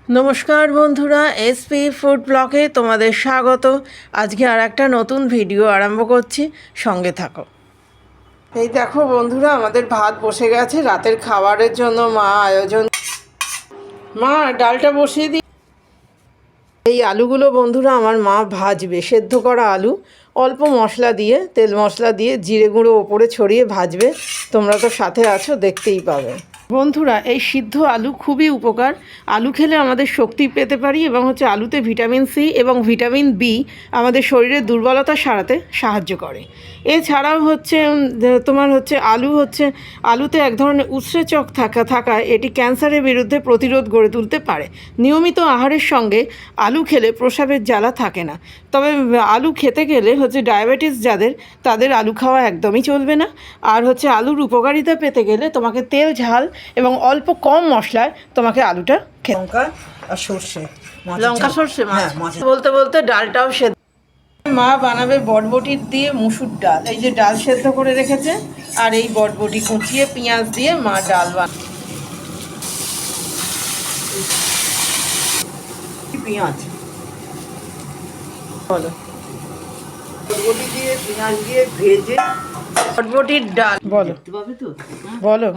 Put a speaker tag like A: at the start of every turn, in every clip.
A: নমস্কার বন্ধুরা, SP food ব্লগে তোমাদের স্বাগত। আজকে আর একটা নতুন ভিডিও আরম্ভ করছি, সঙ্গে থাকো। এই দেখো বন্ধুরা, আমাদের ভাত বসে গেছে রাতের খাবারের জন্য। মা ডালটা বসিয়ে দিই। এই আলুগুলো বন্ধুরা আমার মা ভাজবে, সেদ্ধ করা আলু, অল্প মশলা দিয়ে, তেল মশলা দিয়ে, জিরে গুঁড়ো ওপরে ছড়িয়ে ভাজবে। তোমরা তো সাথে আছো, দেখতেই পাবে। বন্ধুরা, এই সিদ্ধ আলু খুবই উপকার। আলু খেলে আমাদের শক্তি পেতে পারি এবং আলুতে ভিটামিন সি এবং ভিটামিন বি আমাদের শরীরের দুর্বলতা সারাতে সাহায্য করে। এছাড়াও আলুতে এক ধরনের উৎসেচক থাকায় এটি ক্যান্সারের বিরুদ্ধে প্রতিরোধ গড়ে তুলতে পারে। নিয়মিত আহারের সঙ্গে আলু খেলে প্রস্রাবের জ্বালা থাকে না। তবে আলু খেতে গেলে ডায়াবেটিস তাদের আলু খাওয়া একদমই চলবে না। আর আলুর উপকারিতা পেতে গেলে তোমাকে তেল, ঝাল এবং অল্প কম মশলায় তোমাকে আলুটা খেতে।
B: লঙ্কা আর সর্ষে,
A: লঙ্কা সর্ষে মাছ।
B: হ্যাঁ,
A: বলতে বলতে ডালটাও সেদ্ধ। মা বানাবে বটবটির দিয়ে মুসুর ডাল। এই যে ডাল সেদ্ধ করে রেখেছে, আর এই বটবটি কুচিয়ে পেঁয়াজ দিয়ে মা ডাল
B: পেঁয়াজ
A: বলো।
B: বটবটি দিয়ে পেঁয়াজ দিয়ে ভেজে
A: বটবটির ডাল বলো।
B: দেখতে পাবে তো।
A: বলো।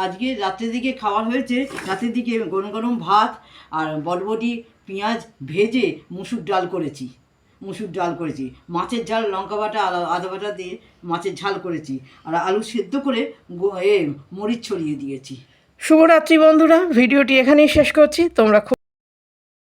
B: আজকে রাতের দিকে খাওয়ার হয়েছে, রাতের দিকে গরম গরম ভাত আর বটবটি পেঁয়াজ ভেজে মুসুর ডাল করেছি। মাছের ঝাল, লঙ্কা বাটা আদা বাটা দিয়ে মাছের ঝাল করেছি, আর আলু সেদ্ধ করে মরিচ ছড়িয়ে দিয়েছি।
A: শুভরাত্রি বন্ধুরা, ভিডিওটি এখানেই শেষ করছি। তোমরা